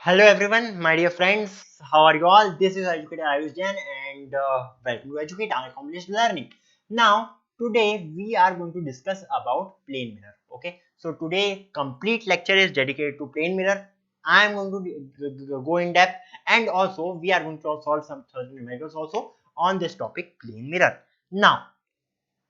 Hello everyone, my dear friends. How are you all? This is Educata and welcome to Educata Accomplished Learning. Now, today we are going to discuss about plane mirror. Okay, so today complete lecture is dedicated to plane mirror. I am going to go in depth, and also we are going to solve some certain numericals also on this topic, plane mirror. Now,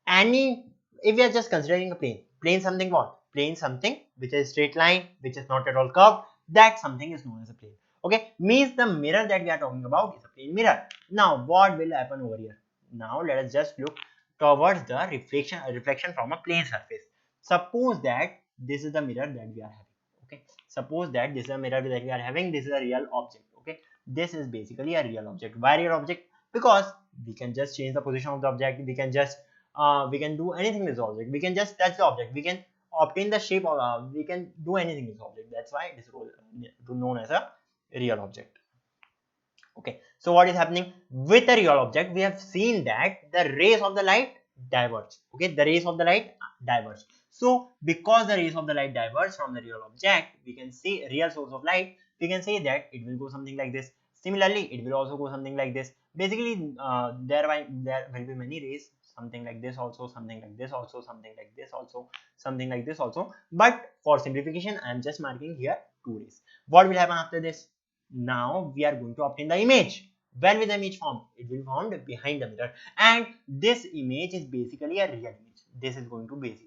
any if we are just considering a plane something what plane something which is straight line, which is not at all curved, that something is known as a plane. Okay, means the mirror that we are talking about is a plane mirror. Now what will happen over here? Now let us just look towards the reflection from a plane surface. Suppose that this is the mirror that we are having. Okay, suppose that this is a mirror that we are having. This is a real object. Okay, this is basically a real object. Why real object? Because we can just change the position of the object. We can do anything with the object. We can just touch the object. We can obtain the shape of we can do anything with the object. That's why it is known as a real object. Okay, so what is happening with a real object? We have seen that the rays of the light diverge. Okay, the rays of the light diverge. So because the rays of the light diverge from the real object, we can say real source of light, we can say that it will go something like this. Similarly, it will also go something like this. Basically, there will be many rays, something like this also, something like this also, something like this also, something like this also. But for simplification, I am just marking here two rays. What will happen after this? Now we are going to obtain the image. When will the image form? It will be found behind the mirror, and this image is basically a real image. This is going to be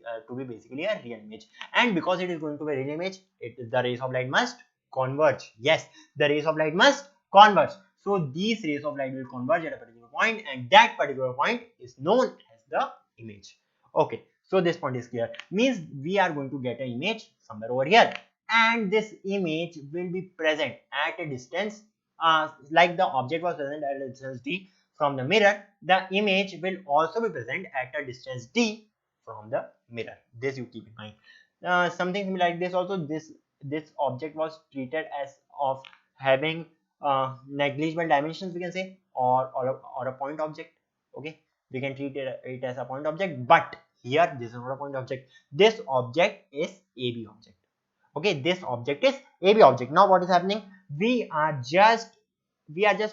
basically a real image, and because it is going to be a real image, the rays of light must converge. Yes, the rays of light must converge. So these rays of light will converge at a particular point, and that particular point is known as the image. Okay, so this point is clear. Means we are going to get an image somewhere over here, and this image will be present at a distance, like the object was present at a distance d from the mirror. The image will also be present at a distance d from the mirror. This you keep in mind. Something like this also, this object was treated as of having negligible dimensions, we can say, or a point object. Okay, we can treat it as a point object, but here this is not a point object. This object is AB object. Okay, this object is AB object. Now what is happening? We are just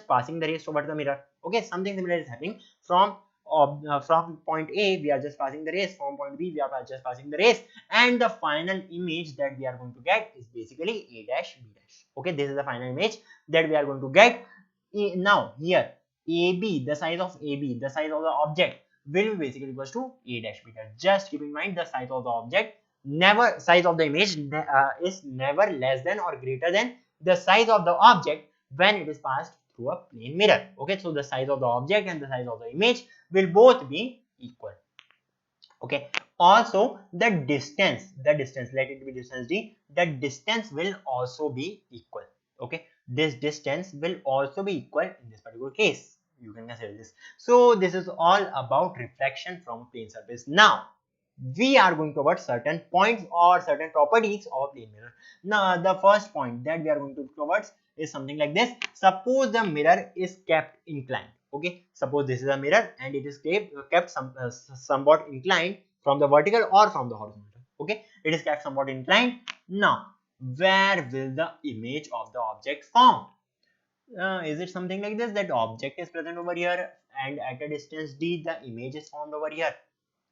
passing the rays over the mirror. Okay, something similar is happening from point A. We are just passing the rays. From point B, we are just passing the rays, and the final image that we are going to get is basically A dash B dash. Okay, this is the final image that we are going to get. Now here AB, the size of AB, the size of the object will be basically equals to A dash B dash. Just keep in mind the size of the object, never size of the image is never less than or greater than the size of the object when it is passed through a plane mirror. Okay, so the size of the object and the size of the image will both be equal. Okay, also the distance, let it be distance d, the distance will also be equal. Okay, this distance will also be equal in this particular case. You can consider this. So this is all about reflection from a plane surface. Now we are going towards certain points or certain properties of a plane mirror. Now the first point that we are going to towards is something like this. Suppose the mirror is kept inclined. Okay, suppose this is a mirror and it is kept somewhat inclined from the vertical or from the horizontal. Okay, it is kept somewhat inclined. Now where will the image of the object form? Is it something like this, that object is present over here and at a distance d the image is formed over here?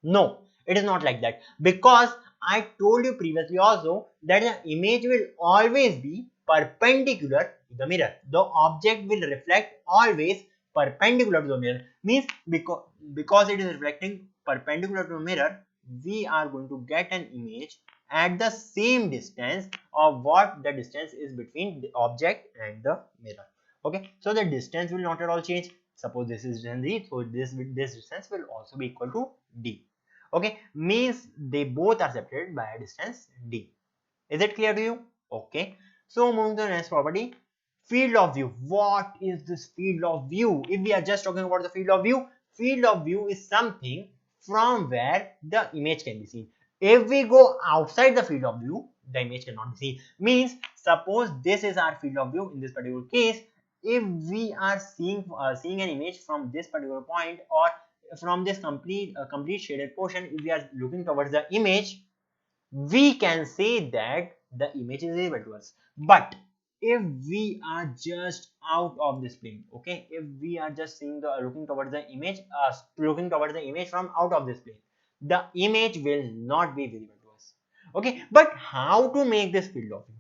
No, it is not like that, because I told you previously also that the image will always be perpendicular to the mirror. The object will reflect always perpendicular to the mirror. Means because it is reflecting perpendicular to the mirror, we are going to get an image at the same distance of what the distance is between the object and the mirror. Okay, so the distance will not at all change. Suppose this is distance d, so this distance will also be equal to d. Okay, means they both are separated by a distance d. Is it clear to you? Okay, so moving to the next property, field of view. What is this field of view? If we are just talking about the field of view is something from where the image can be seen. If we go outside the field of view, the image cannot be seen. Means suppose this is our field of view in this particular case. If we are seeing an image from this particular point, or from this complete shaded portion, if we are looking towards the image, we can say that the image is visible to us. But if we are just out of this plane, okay, if we are just seeing the looking towards the image from out of this plane, the image will not be visible to us. Okay, but how to make this field of view?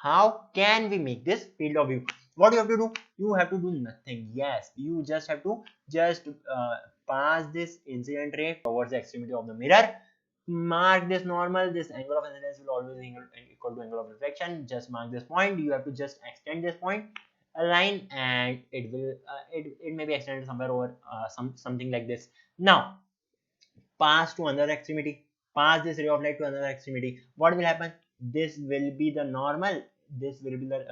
How can we make this field of view? What you have to do? You have to do nothing. Yes, you just have to just pass this incident ray towards the extremity of the mirror. Mark this normal. This angle of incidence will always equal to angle of reflection. Just mark this point. You have to just extend this point a line, and it will it may be extended somewhere over something like this. Now pass to another extremity, pass this ray of light to another extremity. What will happen? This will be the normal, this will be the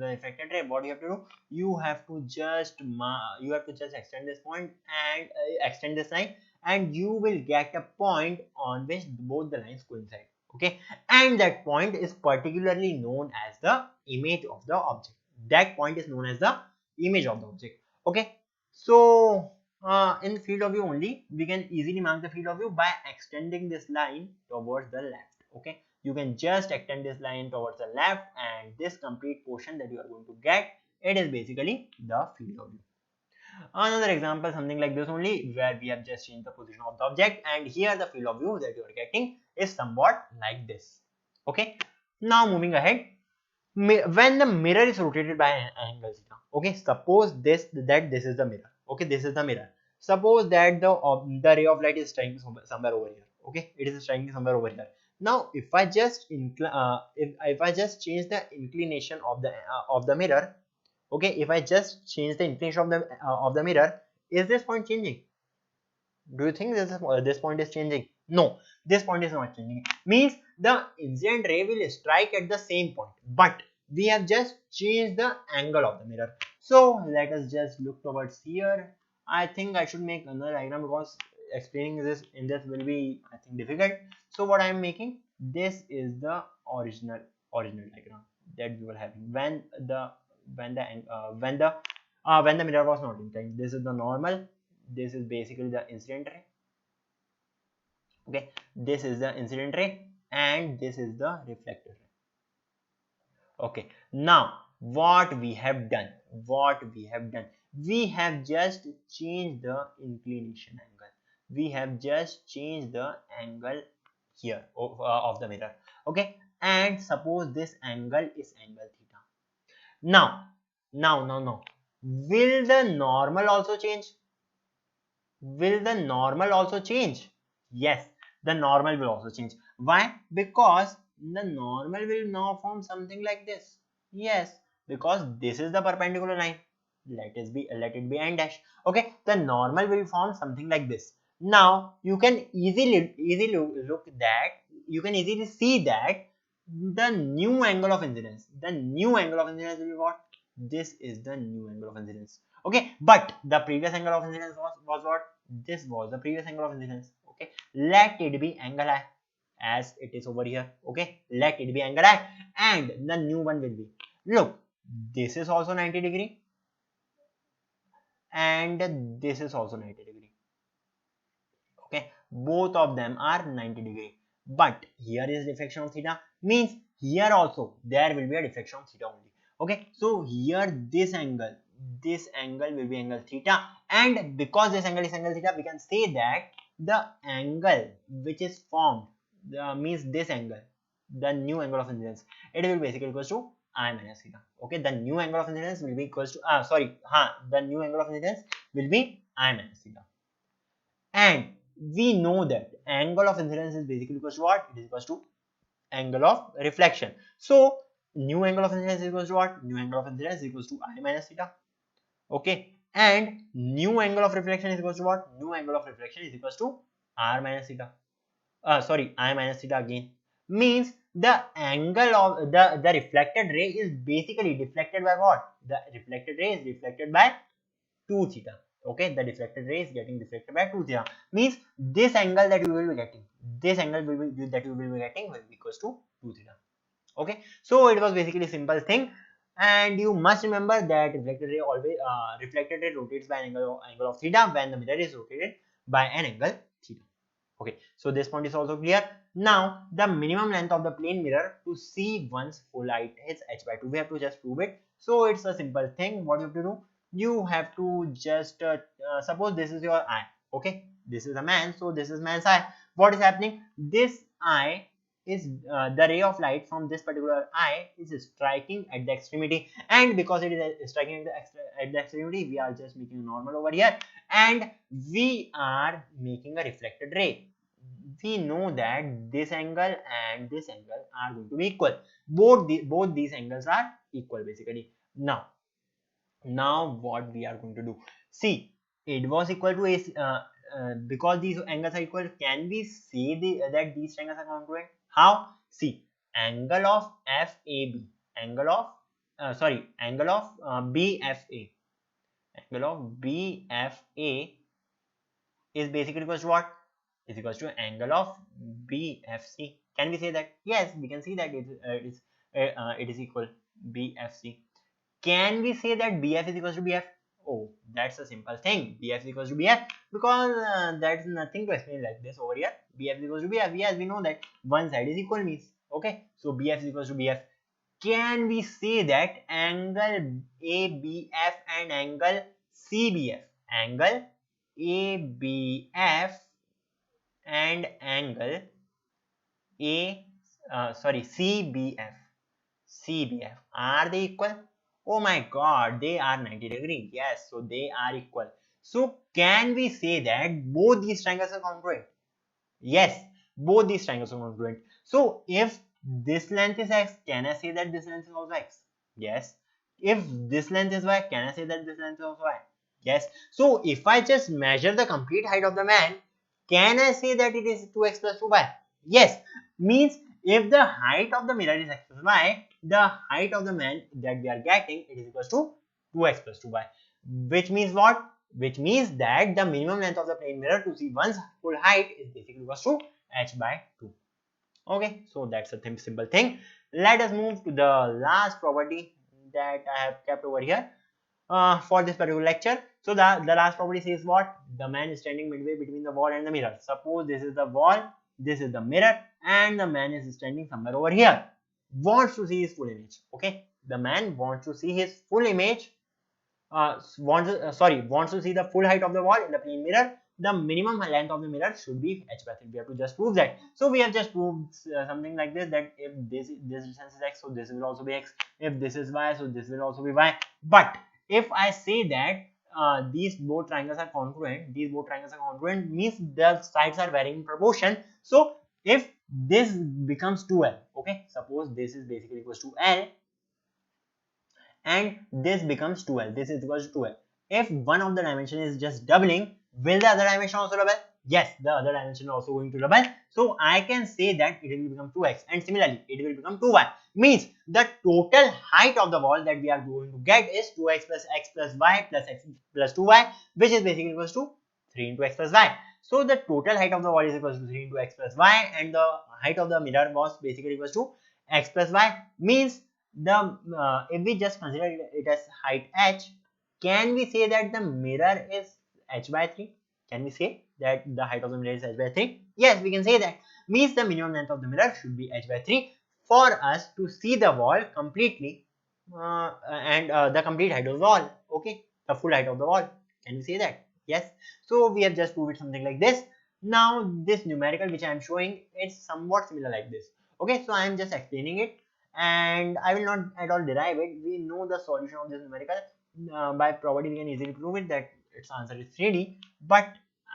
reflected ray. What you have to do? You have to just extend this point and extend this line, and you will get a point on which both the lines coincide. Okay, and that point is particularly known as the image of the object. That point is known as the image of the object. Okay, so in the field of view only, we can easily mark the field of view by extending this line towards the left. Okay, you can just extend this line towards the left, and this complete portion that you are going to get, it is basically the field of view. Another example, something like this only, where we have just changed the position of the object, and here the field of view that you are getting is somewhat like this. Okay, now moving ahead, when the mirror is rotated by an angle theta, okay, suppose this is the mirror. Okay, this is the mirror. Suppose that the ray of light is striking somewhere over here. Okay, it is striking somewhere over here. Now if I just if I just change the inclination of the mirror, okay, if I just change the inclination of the mirror, is this point changing? Do you think this point is changing? No, this point is not changing. Means the incident ray will strike at the same point, but we have just changed the angle of the mirror. So let us just look towards here. I think I should make another diagram because explaining this in this will be, I think, difficult. So what I am making, this is the original diagram that we were having when the mirror was not inclined. This is the normal. This is basically the incident ray. Okay, this is the incident ray, and this is the reflected ray. Okay, now what we have done, we have just changed the inclination angle. We have just changed the angle here of the mirror. Okay, and suppose this angle is angle theta. Now, will the normal also change? Will the normal also change? Yes, the normal will also change. Why? Because the normal will now form something like this. Yes, because this is the perpendicular line. Let it be n dash. Okay, the normal will form something like this. Now you can easily look that, you can easily see that the new angle of incidence, will be what? This is the new angle of incidence. Okay, but the previous angle of incidence was what? This was the previous angle of incidence. Okay, let it be angle I, as it is over here. Okay, let it be angle I, and the new one will be, look, this is also 90-degree, and this is also 90-degree. Okay, both of them are 90-degree, but here is deflection of theta, means here also there will be a deflection of theta only. Okay, so here this angle will be angle theta, and because this angle is angle theta, we can say that the angle which is formed means this angle, the new angle of incidence, it will basically equals to I minus theta. Okay, the new angle of incidence will be equals to the new angle of incidence will be I minus theta. And we know that angle of incidence is basically equals to what? It is equals to angle of reflection. So new angle of incidence is equals to what? New angle of incidence is equals to I minus theta. Okay, and new angle of reflection is equals to what? New angle of reflection is equals to R minus theta. I minus theta again. Means the angle of the reflected ray is basically deflected by what? The reflected ray is reflected by 2 theta. Okay, the deflected ray is getting deflected by 2 theta. Means this angle that you will be getting, will be equals to 2 theta. Okay, so it was basically a simple thing, and you must remember that reflected ray rotates by an angle of theta when the mirror is rotated by an angle theta. Okay, so this point is also clear. Now the minimum length of the plane mirror to see one's full height is h by 2. We have to just prove it. So it's a simple thing. What you have to do, you have to just suppose this is your eye. Okay, this is a man, so this is man's eye. What is happening? This eye is the ray of light from this particular eye is striking at the extremity, and because it is striking at the extremity, we are just making normal over here, and we are making a reflected ray. We know that this angle and this angle are going to be equal. Both these angles are equal basically. Now what we are going to do, see, it was equal to because these angles are equal, can we say that these angles are congruent? How? See, angle of FAB, angle of angle of BFA, angle of BFA is basically equals to what? Is equals to angle of BFC. Can we say that? Yes, we can see that it is equal BFC. Can we say that BF is equals to BF? Oh, that's a simple thing. BF is equals to BF because that's nothing to explain like this over here. BF is equals to BF. Yes, we know that one side is equal means. Okay, so BF is equals to BF. Can we say that angle ABF and angle CBF, angle ABF and angle CBF, are they equal? Oh my god, they are 90 degree. Yes, so they are equal. So can we say that both these triangles are congruent? Yes, both these triangles are congruent. So if this length is x, can I say that this length is also x? Yes. If this length is y, can I say that this length is also y? Yes. So if I just measure the complete height of the man, can I say that it is 2x plus 2y? Yes. Means if the height of the mirror is x plus y, the height of the man that we are getting, it is equals to 2x plus 2y. Which means what? Which means that the minimum length of the plane mirror to see one's full height is basically equals to h by 2. Okay, so that's a simple thing. Let us move to the last property that I have kept over here for this particular lecture. So the last property says what? The man is standing midway between the wall and the mirror. Suppose this is the wall, this is the mirror, and the man is standing somewhere over here. Wants to see his full image. Okay, the man wants to see his full image, wants to see the full height of the wall in the plane mirror. The minimum length of the mirror should be h by 3. We have to just prove that. So we have just proved something like this, that if this distance is x, so this will also be x. If this is y, so this will also be y. But if I say that these both triangles are congruent, means the sides are varying in proportion. So if this becomes 2l, okay, suppose this is basically equals to l, and this becomes 2l, this is equals to 2l. If one of the dimension is just doubling, will the other dimension also double? Yes, the other dimension is also going to double. So I can say that it will become 2x, and similarly it will become 2y. Means the total height of the wall that we are going to get is 2x plus y plus x plus 2y, which is basically equals to 3 into x plus y. So the total height of the wall is equals to 3 into x plus y, and the height of the mirror was basically equals to x plus y. Means the if we just consider it as height h, can we say that the mirror is h by 3? Can we say that the height of the mirror is h by 3? Yes, we can say that. Means the minimum length of the mirror should be h by 3 for us to see the wall completely, and the complete height of the wall. Okay, the full height of the wall. Can we say that? Yes. So we have just proved it something like this. Now this numerical which I am showing is somewhat similar like this. Okay, so I am just explaining it, and I will not at all derive it. We know the solution of this numerical. By property we can easily prove it that its answer is 3D, but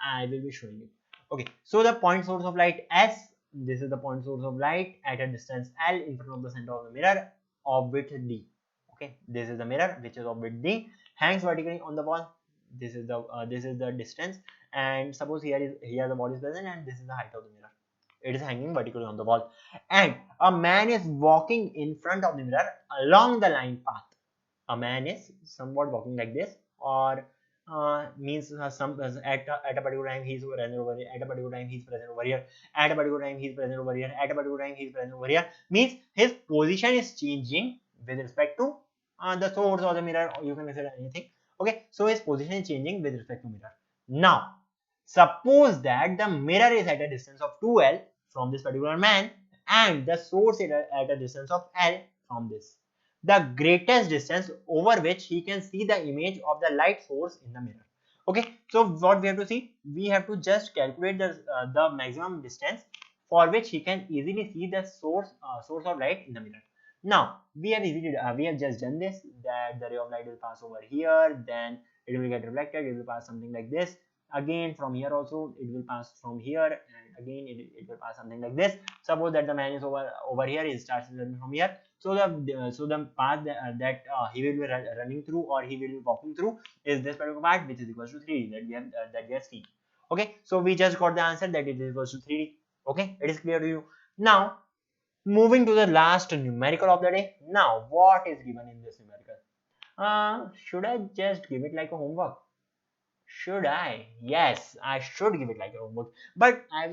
I will be showing it. Okay, so the point source of light S, this is the point source of light at a distance L in front of the center of the mirror of width D. Okay, this is the mirror which is of width D, hangs vertically on the wall. This is the distance, and suppose here the wall is present, and this is the height of the mirror. It is hanging vertically on the wall, and a man is walking in front of the mirror along the line path. A man is somewhat walking like this, or means at a particular time he's present over here, at a particular time he's present over here, at a particular time he's present over here, at a particular time he's present over here. Means his position is changing with respect to the source or the mirror, or you can consider anything. Okay, so his position is changing with respect to mirror. Now Suppose that the mirror is at a distance of 2L from this particular man and the source is at a distance of L from this. The greatest distance over which he can see the image of the light source in the mirror. Okay, so what we have to see? We have to just calculate the maximum distance for which he can easily see the source of light in the mirror. Now we have just done this, that the ray of light will pass over here, then it will get reflected, it will pass something like this. Again from here also it will pass from here, and again it will pass something like this. Suppose that the man is over here, he starts from here. So the path that he will be running through, or he will be walking through, is this particular part, which is equals to 3D, that we have seen. Okay, so we just got the answer that it is equals to 3D. Okay, it is clear to you. Now moving to the last numerical of the day. Now what is given in this numerical? Should I just give it like a homework? Should I? Yes, I should give it like a homework. But I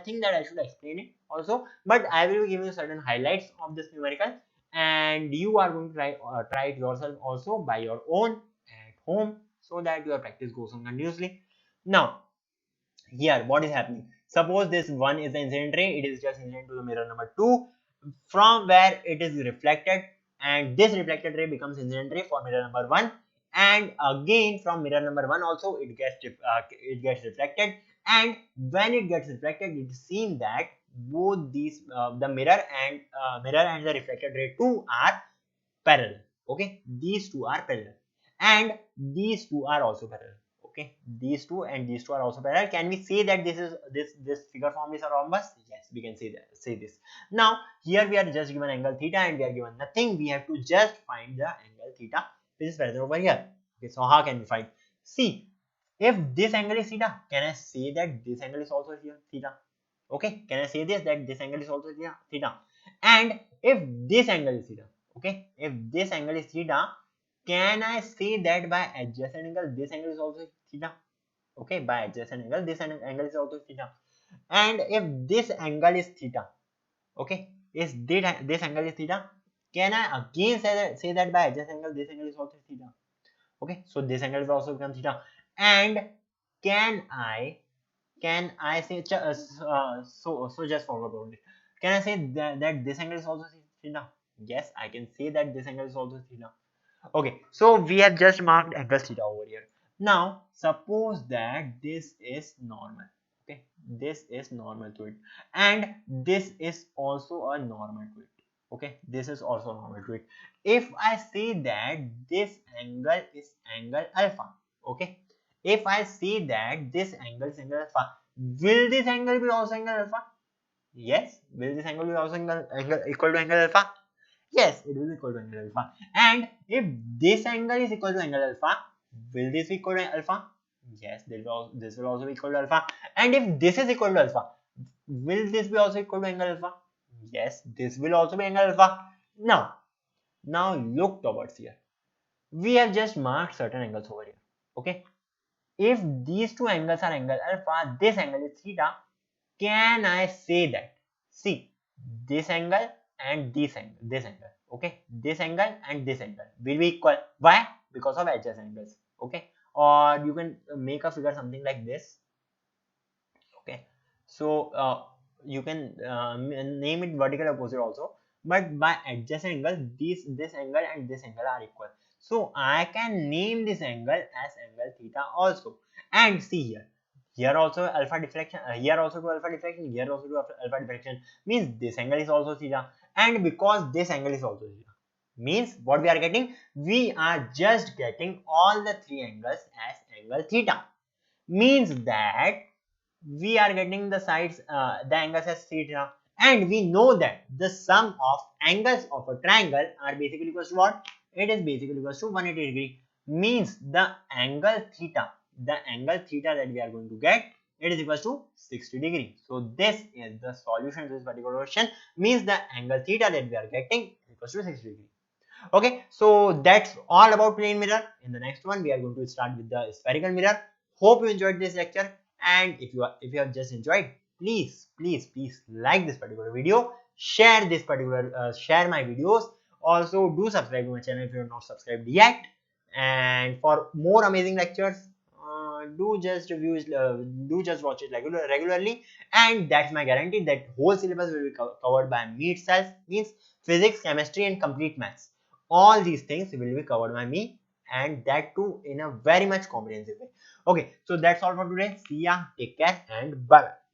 think that I should explain it also. But I will give you certain highlights of this numerical, and you are going to try it yourself also by your own at home, so that your practice goes on continuously. Now, here what is happening? Suppose this one is the incident ray, it is just incident to the mirror number 2, from where it is reflected, and this reflected ray becomes incident ray for mirror number 1, and again from mirror number 1 also it gets reflected, and when it gets reflected, it is seen that both these the mirror and the reflected ray 2 are parallel. Okay, these two are parallel, and these two are also parallel. Okay, these two and these two are also parallel. Can we say that this figure form is a rhombus? Yes, we can say this. Now here we are just given angle theta, and we are given nothing. We have to just find the angle theta which is present over here. Okay, so how can we find? See, if this angle is theta, can I say that this angle is also here theta? Okay, can I say this, that this angle is also theta? And if this angle is theta, okay, if this angle is theta, can I say that by adjacent angle this angle is also theta? Okay, by adjacent angle this angle is also theta. And if this angle is theta, okay, is this angle is theta, can I again say that by adjacent angle this angle is also theta? Okay, so this angle is also become theta. And can I say so just forward only? Can I say that this angle is also theta? Yes, I can say that this angle is also theta. Okay, so we have just marked angle theta over here. Now suppose that this is normal. Okay, this is normal to it, and this is also a normal to it. Okay, this is also normal to it. If I say that this angle is angle alpha, okay, if I say that this angle is angle alpha, will this angle be also angle alpha? Yes, will this angle be also angle equal to angle alpha? Yes, it will be equal to angle alpha. And if this angle is equal to angle alpha, will this be equal to alpha? Yes, this will also be equal to alpha. And if this is equal to alpha, will this be also equal to angle alpha? Yes, this will also be angle alpha. Now look towards here. We have just marked certain angles over here. Okay. If these two angles are angle alpha, this angle is theta, can I say that? See, this angle and this angle, okay, this angle and this angle will be equal. Why? Because of adjacent angles. Okay, or you can make a figure something like this. Okay, so you can name it vertical opposite also, but by adjacent angle, this angle and this angle are equal. So I can name this angle as angle theta also. And see here also alpha deflection, here also to alpha deflection, here also to alpha deflection, means this angle is also theta, and because this angle is also theta, means what we are getting, we are just getting all the three angles as angle theta, means that we are getting the sides, the angles as theta, and we know that the sum of angles of a triangle are basically equals to what? It is basically equals to 180 degree, means the angle theta that we are going to get, it is equals to 60 degree. So this is the solution to this particular question, means the angle theta that we are getting is equals to 60 degree. Okay, so that's all about plane mirror. In the next one we are going to start with the spherical mirror. Hope you enjoyed this lecture, and if you have just enjoyed, please like this particular video, share this particular share my videos. Also do subscribe to my channel if you are not subscribed yet, and for more amazing lectures, do just reviews, do just watch it regularly, and that's my guarantee that whole syllabus will be covered by me itself. Means physics, chemistry, and complete maths. All these things will be covered by me, and that too in a very much comprehensive way. Okay, so that's all for today. See ya, take care, and bye bye.